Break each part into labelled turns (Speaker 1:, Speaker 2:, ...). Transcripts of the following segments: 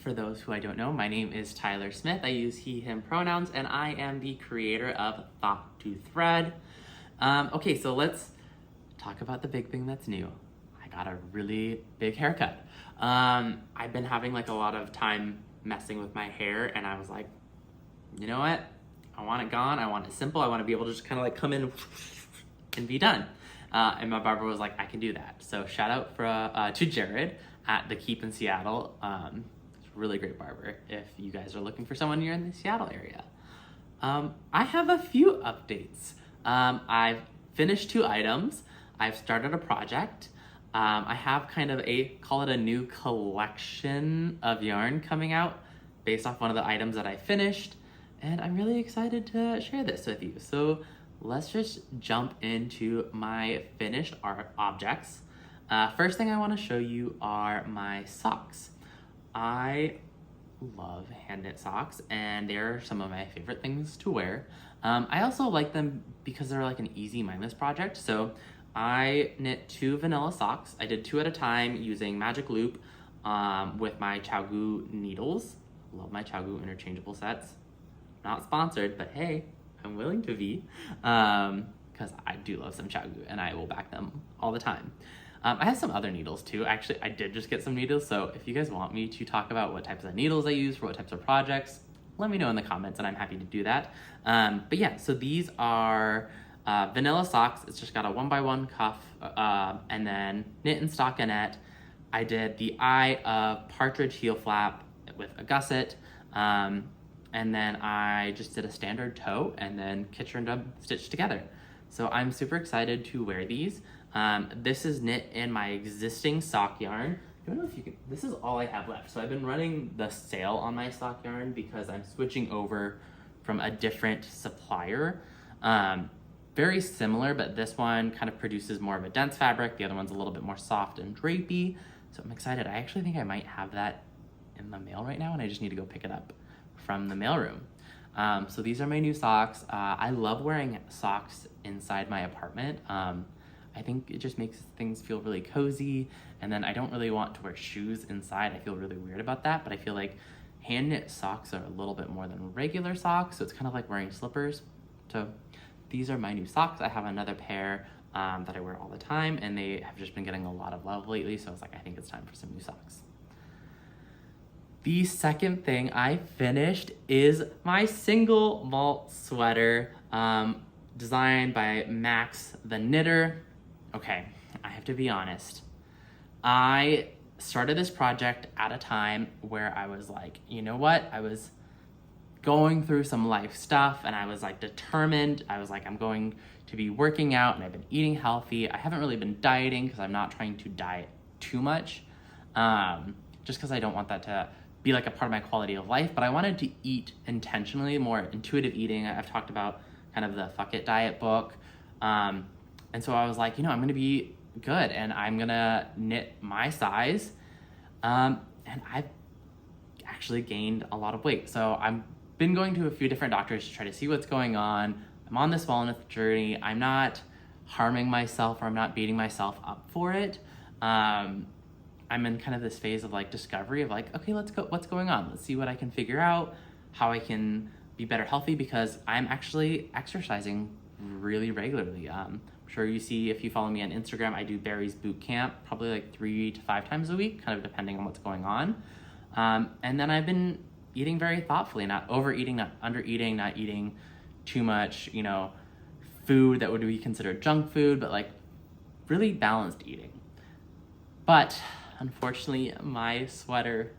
Speaker 1: for those who I don't know, my name is Tyler Smith. I use he, him pronouns, and I am the creator of Thought to Thread. Okay, so let's talk about the big thing that's new. I got a really big haircut. I've been having like a lot of time messing with my hair, and I was like, you know what? I want it gone. I want it simple. I want to be able to just kind of like come in and be done. And my barber was like, I can do that. So shout out to Jared at The Keep in Seattle. It's a really great barber if you guys are looking for someone, you're in the Seattle area. I have a few updates. I've finished 2 items. I've started a project. I have kind of call it a new collection of yarn coming out based off one of the items that I finished. And I'm really excited to share this with you. So let's just jump into my finished art objects. First thing I want to show you are my socks. I love hand knit socks, and they're some of my favorite things to wear. I also like them because they're like an easy mindless project. So I knit 2 vanilla socks. I did 2 at a time using Magic Loop with my ChiaoGoo needles. Love my ChiaoGoo interchangeable sets. Not sponsored, but hey, I'm willing to be, because I do love some ChiaoGoo and I will back them all the time. I have some other needles too. Actually, I did just get some needles, so if you guys want me to talk about what types of needles I use for what types of projects, let me know in the comments and I'm happy to do that. But yeah, so these are vanilla socks. It's just got a 1x1 cuff and then knit and stockinette. I did the eye of partridge heel flap with a gusset. And then I just did a standard toe and then Kitcher and Dub stitched together. So I'm super excited to wear these. This is knit in my existing sock yarn. I don't know if you can, this is all I have left. So I've been running the sale on my sock yarn because I'm switching over from a different supplier. Very similar, but this one kind of produces more of a dense fabric. The other one's a little bit more soft and drapey. So I'm excited. I actually think I might have that in the mail right now and I just need to go pick it up from the mailroom. So these are my new socks. I love wearing socks inside my apartment. I think it just makes things feel really cozy, and then I don't really want to wear shoes inside. I feel really weird about that, but I feel like hand knit socks are a little bit more than regular socks, so it's kind of like wearing slippers. So these are my new socks. I have another pair that I wear all the time, and they have just been getting a lot of love lately, so I was like, I think it's time for some new socks. The second thing I finished is my single malt sweater, designed by Max the Knitter. Okay, I have to be honest. I started this project at a time where I was like, you know what? I was going through some life stuff and I was like determined. I was like, I'm going to be working out and I've been eating healthy. I haven't really been dieting because I'm not trying to diet too much, just because I don't want that to be like a part of my quality of life, but I wanted to eat intentionally, more intuitive eating. I've talked about kind of the Fuck It diet book. And so I was like, you know, I'm gonna be good and I'm gonna knit my size. And I've actually gained a lot of weight. So I've been going to a few different doctors to try to see what's going on. I'm on this wellness journey. I'm not harming myself or I'm not beating myself up for it. I'm in kind of this phase of like discovery of like, okay, let's go, what's going on? Let's see what I can figure out, how I can be better healthy, because I'm actually exercising really regularly. I'm sure you see, if you follow me on Instagram, I do Barry's boot camp, probably like 3 to 5 times a week, kind of depending on what's going on. And then I've been eating very thoughtfully, not overeating, not undereating, not eating too much, you know, food that would be considered junk food, but like really balanced eating. But unfortunately, my sweater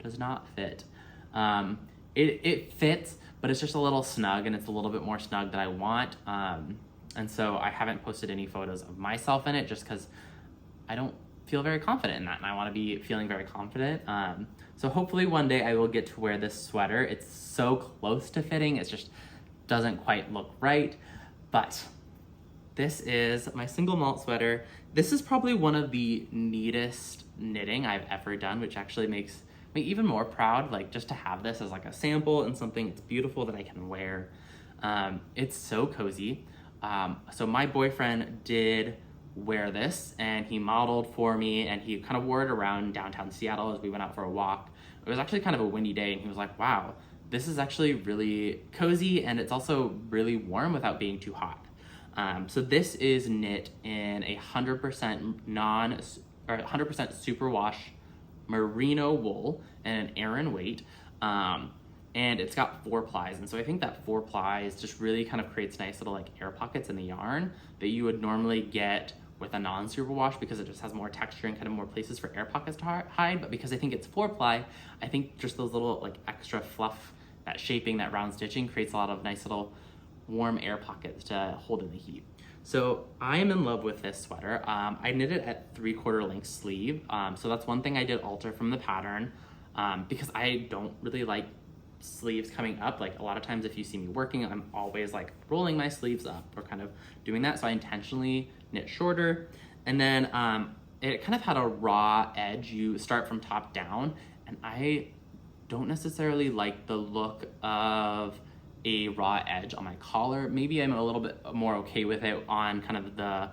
Speaker 1: does not fit. It fits, but it's just a little snug, and it's a little bit more snug than I want. And so I haven't posted any photos of myself in it just because I don't feel very confident in that, and I want to be feeling very confident. So hopefully one day I will get to wear this sweater. It's so close to fitting, it just doesn't quite look right. But this is my single malt sweater. This is probably one of the neatest knitting I've ever done, which actually makes me even more proud, like just to have this as like a sample and something that's beautiful that I can wear. It's so cozy. So my boyfriend did wear this and he modeled for me and he kind of wore it around downtown Seattle as we went out for a walk it was actually kind of a windy day, and he was like, wow, this is actually really cozy, and it's also really warm without being too hot. So this is knit in 100% 100% superwash merino wool and an Aran weight. And it's got 4 plies. And so I think that 4 plies just really kind of creates nice little like air pockets in the yarn that you would normally get with a non-superwash, because it just has more texture and kind of more places for air pockets to hide. But because I think it's 4 ply, I think just those little like extra fluff, that shaping, that round stitching creates a lot of nice little warm air pockets to hold in the heat. So I am in love with this sweater. I knit it at 3/4 length sleeve. So that's one thing I did alter from the pattern, because I don't really like sleeves coming up. Like a lot of times if you see me working, I'm always like rolling my sleeves up or kind of doing that. So I intentionally knit shorter. And then it kind of had a raw edge. You start from top down, and I don't necessarily like the look of a raw edge on my collar. Maybe I'm a little bit more okay with it on kind of the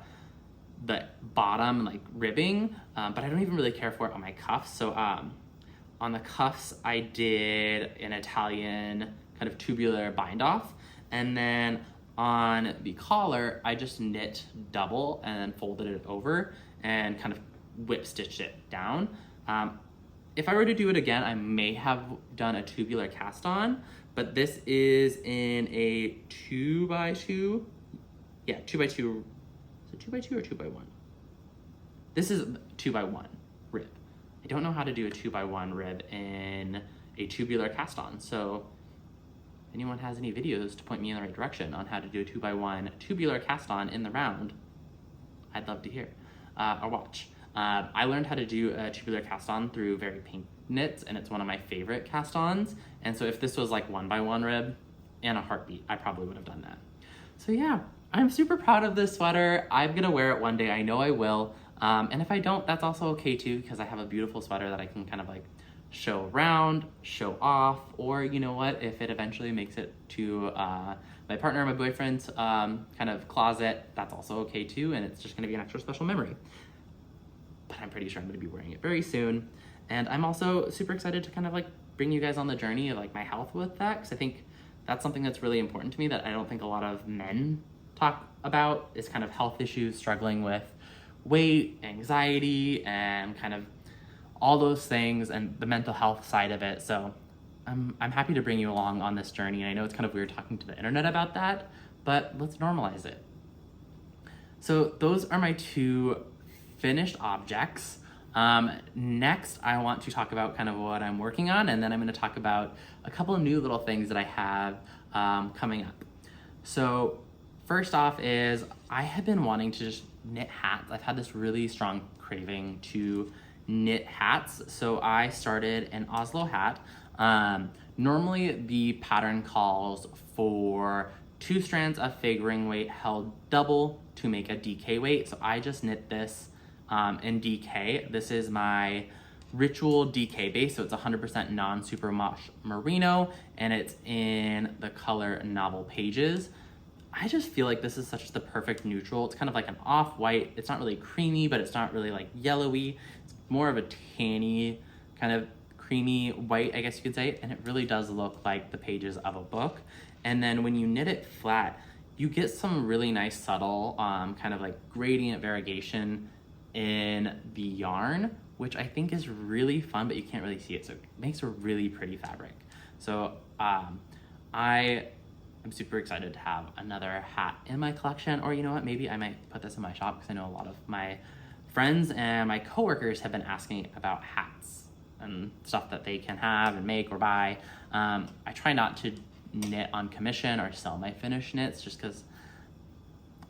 Speaker 1: bottom like ribbing, but I don't even really care for it on my cuffs. So on the cuffs, I did an Italian kind of tubular bind off, and then on the collar, I just knit double and then folded it over and kind of whip stitched it down. If I were to do it again, I may have done a tubular cast on, but this is in a 2x2. Yeah, 2x2. Is it 2x2 or 2x1? This is 2x1 rib. I don't know how to do a 2x1 rib in a tubular cast on. So if anyone has any videos to point me in the right direction on how to do a 2x1 tubular cast on in the round, I'd love to hear or watch. I learned how to do a tubular cast on through Very Pink Knits, and it's one of my favorite cast ons. And so if this was like 1x1 rib in a heartbeat, I probably would have done that. So yeah, I'm super proud of this sweater. I'm gonna wear it one day, I know I will. And if I don't, that's also okay too, because I have a beautiful sweater that I can kind of like show around, show off, or you know what, if it eventually makes it to my partner or my boyfriend's kind of closet, that's also okay too, and it's just gonna be an extra special memory. But I'm pretty sure I'm gonna be wearing it very soon. And I'm also super excited to kind of like bring you guys on the journey of like my health with that, because I think that's something that's really important to me that I don't think a lot of men talk about, is kind of health issues, struggling with weight, anxiety, and kind of all those things, and the mental health side of it. So I'm happy to bring you along on this journey. And I know it's kind of weird talking to the internet about that, but let's normalize it. So those are my 2 finished objects. Next, I want to talk about kind of what I'm working on, and then I'm going to talk about a couple of new little things that I have coming up. So first off is I have been wanting to just knit hats. I've had this really strong craving to knit hats, so I started an Oslo hat. Normally the pattern calls for 2 strands of fig ring weight held double to make a DK weight, so I just knit this in DK. This is my Ritual DK base, so it's 100% non-superwash merino, and it's in the color Novel Pages. I just feel like this is such the perfect neutral. It's kind of like an off-white. It's not really creamy, but it's not really like yellowy. It's more of a tanny, kind of creamy white, I guess you could say, and it really does look like the pages of a book. And then when you knit it flat, you get some really nice subtle kind of like gradient variegation in the yarn, which I think is really fun, but you can't really see it. So it makes a really pretty fabric. So I am super excited to have another hat in my collection, or you know what, maybe I might put this in my shop, because I know a lot of my friends and my coworkers have been asking about hats and stuff that they can have and make or buy. I try not to knit on commission or sell my finished knits, just because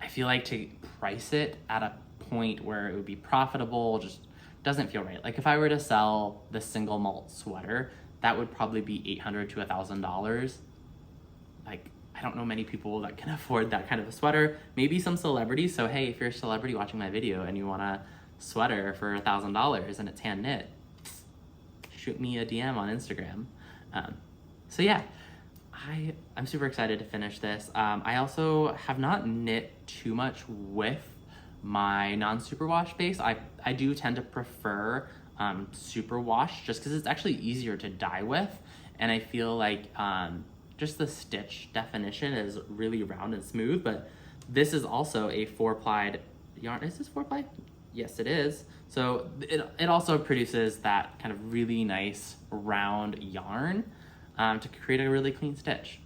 Speaker 1: I feel like to price it at a point where it would be profitable just doesn't feel right. Like if I were to sell the single malt sweater, that would probably be $800 to $1,000. Like I don't know many people that can afford that kind of a sweater. Maybe some celebrities. So hey, if you're a celebrity watching my video and you want a sweater for $1,000 and it's hand knit, shoot me a DM on Instagram. So yeah, I'm super excited to finish this. I also have not knit too much with my non-superwash base. I do tend to prefer Superwash, just because it's actually easier to dye with. And I feel like just the stitch definition is really round and smooth, but this is also a 4-plied yarn. Is this 4-ply? Yes, it is. So it also produces that kind of really nice round yarn to create a really clean stitch.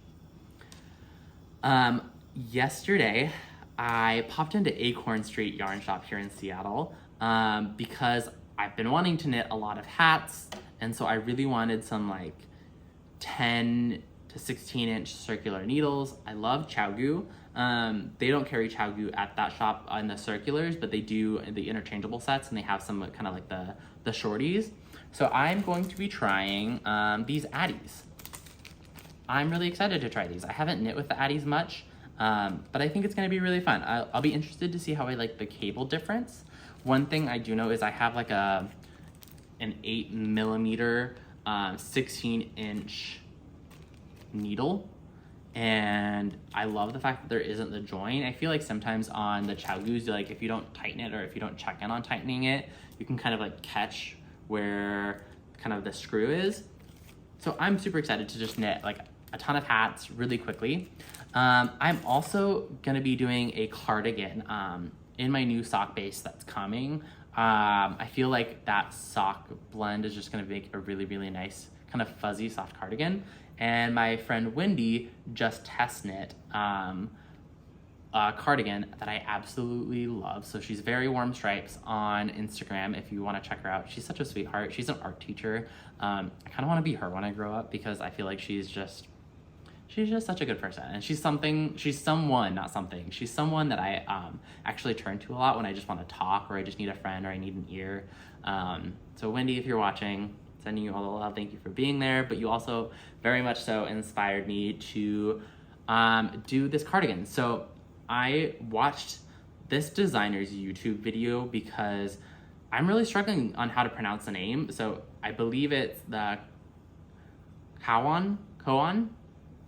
Speaker 1: Yesterday, I popped into Acorn Street Yarn Shop here in Seattle because I've been wanting to knit a lot of hats, and so I really wanted some like 10 to 16 inch circular needles. I love Chaogu. They don't carry Chaogu at that shop in the circulars, but they do the interchangeable sets, and they have some kind of like the shorties. So I'm going to be trying these Addies. I'm really excited to try these. I haven't knit with the Addies much, but I think it's gonna be really fun. I'll be interested to see how I like the cable difference. One thing I do know is I have like an 8mm 16-inch needle, and I love the fact that there isn't the join. I feel like sometimes on the Chaogus, like if you don't tighten it or if you don't check in on tightening it, you can kind of like catch where kind of the screw is. So I'm super excited to just knit like a ton of hats really quickly. I'm also gonna be doing a cardigan in my new sock base that's coming. I feel like that sock blend is just gonna make a really, really nice kind of fuzzy soft cardigan. And my friend Wendy just test knit a cardigan that I absolutely love. So she's Very Warm Stripes on Instagram if you want to check her out. She's such a sweetheart. She's an art teacher. I kind of want to be her when I grow up because I feel like she's just such a good person. And she's someone that I actually turn to a lot when I just want to talk, or I just need a friend, or I need an ear. So Wendy, if you're watching, sending you all the love. Thank you for being there. But you also very much so inspired me to do this cardigan. So I watched this designer's YouTube video because I'm really struggling on how to pronounce the name. So I believe it's the Gaon.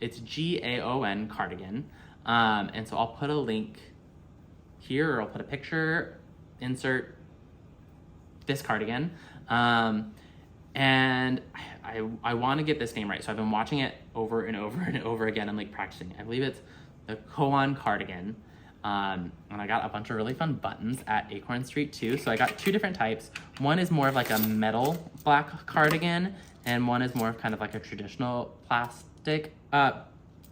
Speaker 1: It's Gaon Cardigan. And so I'll put a link here, or I'll put a picture, insert this cardigan. And I want to get this name right. So I've been watching it over and over and over again and like practicing. I believe it's the Gaon Cardigan. And I got a bunch of really fun buttons at Acorn Street too. So I got 2 different types. One is more of like a metal black cardigan, and one is more of kind of like a traditional plastic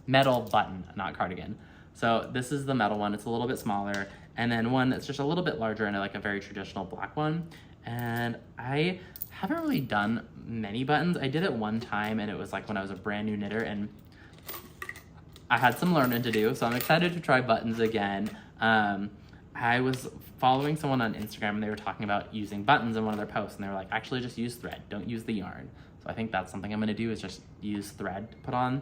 Speaker 1: metal button, not cardigan. So this is the metal one. It's a little bit smaller. And then one that's just a little bit larger and like a very traditional black one. And I haven't really done many buttons. I did it one time, and it was like when I was a brand new knitter, and I had some learning to do, so I'm excited to try buttons again. I was following someone on Instagram, and they were talking about using buttons in one of their posts, and they were like, actually just use thread, don't use the yarn. So I think that's something I'm gonna do, is just use thread to put on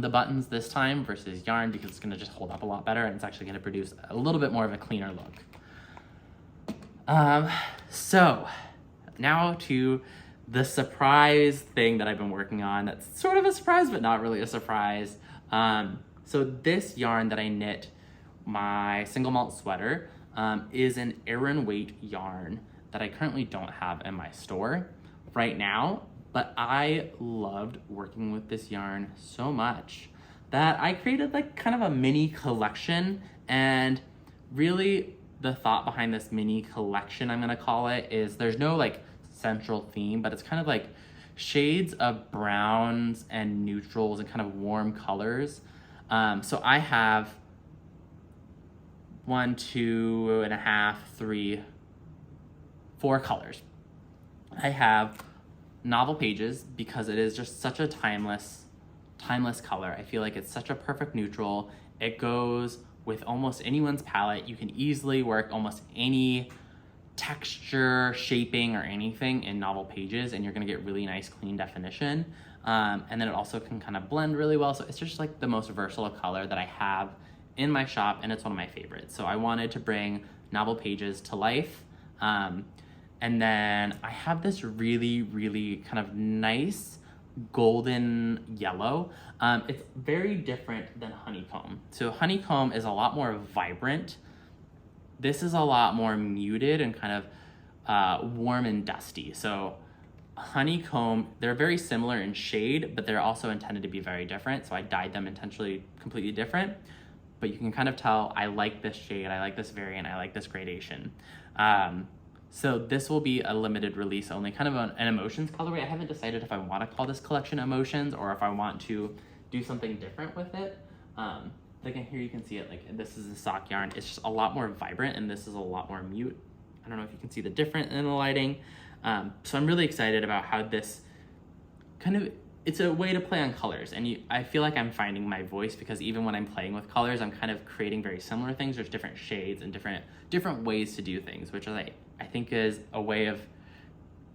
Speaker 1: the buttons this time versus yarn, because it's gonna just hold up a lot better, and it's actually gonna produce a little bit more of a cleaner look. So now to the surprise thing that I've been working on. That's sort of a surprise, but not really a surprise. So this yarn that I knit my single malt sweater is an Aran weight yarn that I currently don't have in my store right now, but I loved working with this yarn so much that I created like kind of a mini collection. And really the thought behind this mini collection, I'm gonna call it, is there's no like central theme, but it's kind of like shades of browns and neutrals and kind of warm colors. So I have 1, 2.5, 3, 4 colors. I have Novel Pages because it is just such a timeless color. I feel like it's such a perfect neutral. It goes with almost anyone's palette. You can easily work almost any texture, shaping, or anything in Novel Pages, and you're gonna get really nice clean definition. And then it also can kind of blend really well. So it's just like the most versatile color that I have in my shop, and it's one of my favorites. So I wanted to bring Novel Pages to life. And then I have this really, really kind of nice golden yellow. It's very different than Honeycomb. So Honeycomb is a lot more vibrant. This is a lot more muted and kind of warm and dusty. So honeycomb, they're very similar in shade, but they're also intended to be very different. So I dyed them intentionally completely different. But you can kind of tell I like this shade, I like this variant, I like this gradation. So this will be a limited release only, kind of an emotions colorway. I haven't decided if I want to call this collection emotions or if I want to do something different with it. Again, here you can see it, like this is a sock yarn. It's just a lot more vibrant and this is a lot more mute. I don't know if you can see the difference in the lighting. So I'm really excited about how this kind of, it's a way to play on colors. And I feel like I'm finding my voice because even when I'm playing with colors, I'm kind of creating very similar things. There's different shades and different ways to do things, which I think is a way of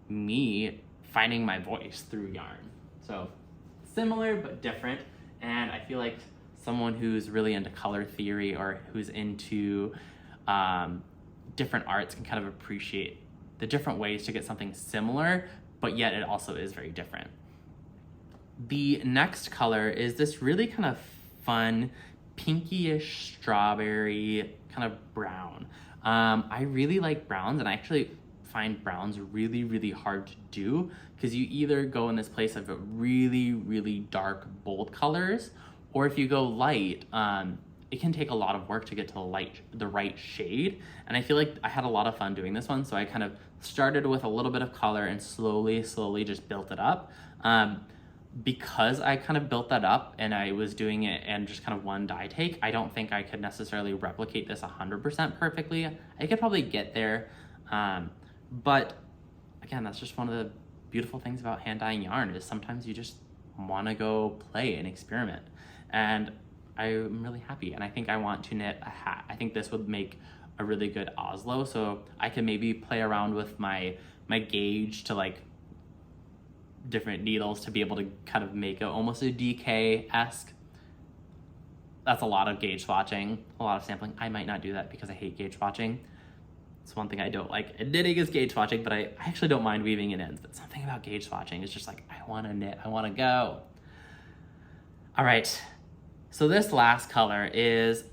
Speaker 1: me finding my voice through yarn. So similar but different. And I feel like someone who's really into color theory or who's into different arts can kind of appreciate the different ways to get something similar, but yet it also is very different. The next color is this really kind of fun, pinkyish strawberry kind of brown. I really like browns, and I actually find browns really, really hard to do because you either go in this place of really, really dark, bold colors, or if you go light, it can take a lot of work to get to the right shade. And I feel like I had a lot of fun doing this one, so I kind of started with a little bit of color and slowly just built it up. Because I kind of built that up and I was doing it in just kind of one dye take, I don't think I could necessarily replicate this 100% perfectly. I could probably get there, but again, that's just one of the beautiful things about hand dyeing yarn is sometimes you just want to go play and experiment. And I'm really happy, and I think I want to knit a hat. I think this would make a really good Oslo, so I can maybe play around with my gauge to like different needles to be able to kind of make almost a DK-esque. That's a lot of gauge swatching, a lot of sampling. I might not do that because I hate gauge swatching. It's one thing I don't like. Knitting is gauge swatching, but I actually don't mind weaving it in. But something about gauge swatching is just like, I want to knit, I want to go. All right, so this last color is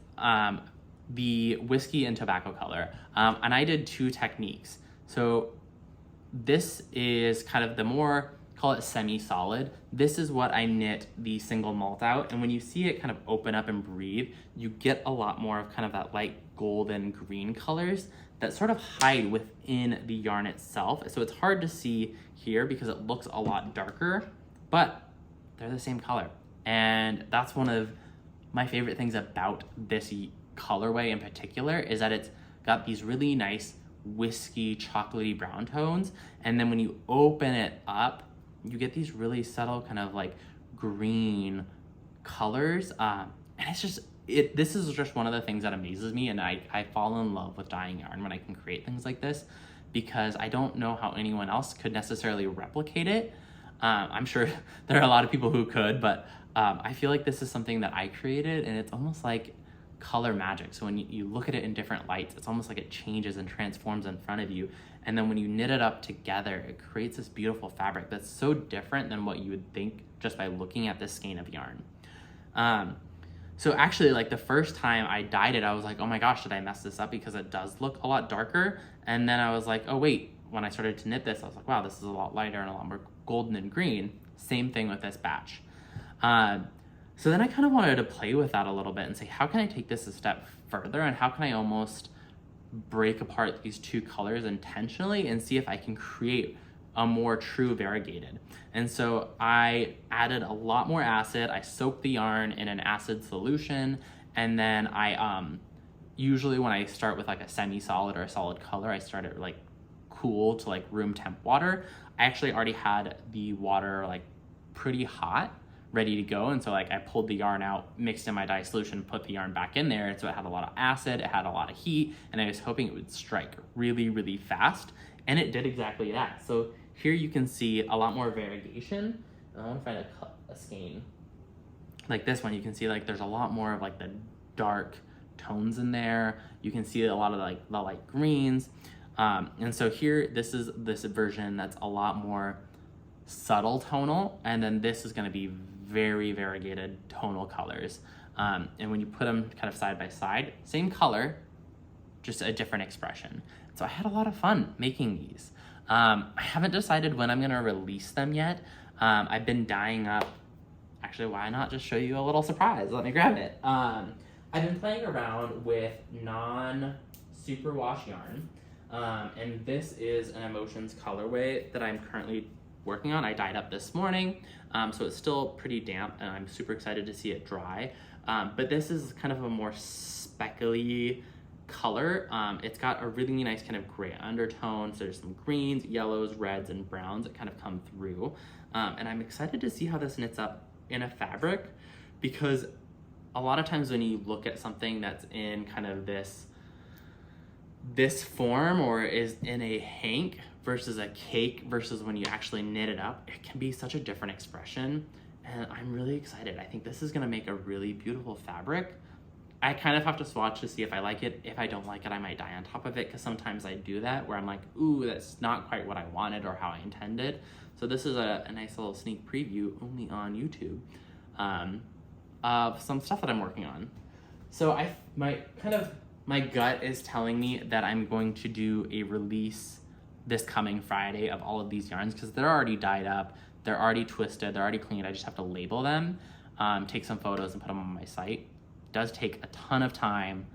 Speaker 1: the whiskey and tobacco color. And I did two techniques. So this is kind of the more, call it semi-solid. This is what I knit the single malt out. And when you see it kind of open up and breathe, you get a lot more of kind of that light golden green colors that sort of hide within the yarn itself. So it's hard to see here because it looks a lot darker, but they're the same color. And that's one of my favorite things about this colorway in particular is that it's got these really nice whiskey chocolatey brown tones. And then when you open it up, you get these really subtle kind of like green colors. And it's just, this is just one of the things that amazes me. And I fall in love with dyeing yarn when I can create things like this because I don't know how anyone else could necessarily replicate it. I'm sure there are a lot of people who could, but I feel like this is something that I created and it's almost like color magic. So when you look at it in different lights, it's almost like it changes and transforms in front of you. And then when you knit it up together, it creates this beautiful fabric that's so different than what you would think just by looking at this skein of yarn. So actually, like the first time I dyed it, I was like, oh my gosh, did I mess this up? Because it does look a lot darker. And then I was like, oh wait, when I started to knit this, I was like, wow, this is a lot lighter and a lot more golden and green. Same thing with this batch. So then I kind of wanted to play with that a little bit and say, how can I take this a step further and how can I almost break apart these two colors intentionally and see if I can create a more true variegated. And so I added a lot more acid. I soaked the yarn in an acid solution. And then I, usually when I start with like a semi-solid or a solid color, I start at like cool to like room temp water. I actually already had the water like pretty hot, ready to go. And so like I pulled the yarn out, mixed in my dye solution, put the yarn back in there. And so it had a lot of acid, it had a lot of heat, and I was hoping it would strike really, really fast. And it did exactly that. So here you can see a lot more variegation. I want to find a skein. Like this one, you can see like there's a lot more of like the dark tones in there. You can see a lot of like the light greens. And so here, this is this version that's a lot more subtle tonal. And then this is going to be very variegated tonal colors. And when you put them kind of side by side, same color, just a different expression. So I had a lot of fun making these. I haven't decided when I'm gonna release them yet. I've been dyeing up. Actually, why not just show you a little surprise? Let me grab it. I've been playing around with non-superwash yarn. And this is an Emotions colorway that I'm currently working on. I dyed up this morning, so it's still pretty damp, and I'm super excited to see it dry. But this is kind of a more speckly color. It's got a really nice kind of gray undertone, so there's some greens, yellows, reds, and browns that kind of come through. And I'm excited to see how this knits up in a fabric, because a lot of times when you look at something that's in kind of this form or is in a hank versus a cake versus when you actually knit it up, it can be such a different expression. And I'm really excited. I think this is gonna make a really beautiful fabric. I kind of have to swatch to see if I like it. If I don't like it, I might dye on top of it, because sometimes I do that where I'm like, ooh, that's not quite what I wanted or how I intended. So this is a nice little sneak preview only on YouTube of some stuff that I'm working on. So my gut is telling me that I'm going to do a release this coming Friday of all of these yarns, because they're already dyed up, they're already twisted, they're already cleaned. I just have to label them, take some photos and put them on my site. It does take a ton of time,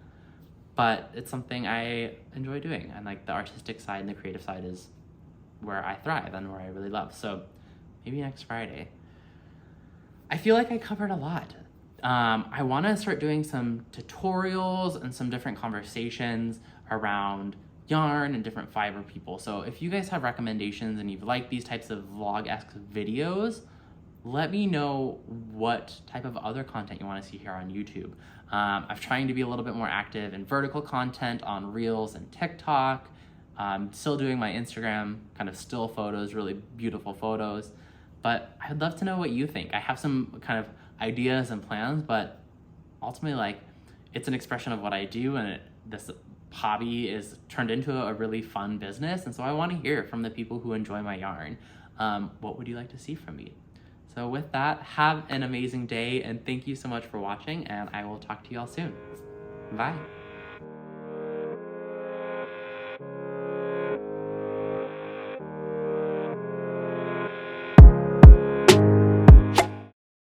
Speaker 1: but it's something I enjoy doing. And like the artistic side and the creative side is where I thrive and where I really love. So maybe next Friday. I feel like I covered a lot. I want to start doing some tutorials and some different conversations around yarn and different fiber people. So if you guys have recommendations and you've liked these types of vlog-esque videos, let me know what type of other content you want to see here on YouTube. I'm trying to be a little bit more active in vertical content on Reels and TikTok. Still doing my Instagram kind of still photos, really beautiful photos. But I'd love to know what you think. I have some kind of ideas and plans, but ultimately, like, it's an expression of what I do, and this hobby is turned into a really fun business. And so I want to hear from the people who enjoy my yarn. What would you like to see from me? So with that, have an amazing day, and thank you so much for watching, and I will talk to you all soon. Bye.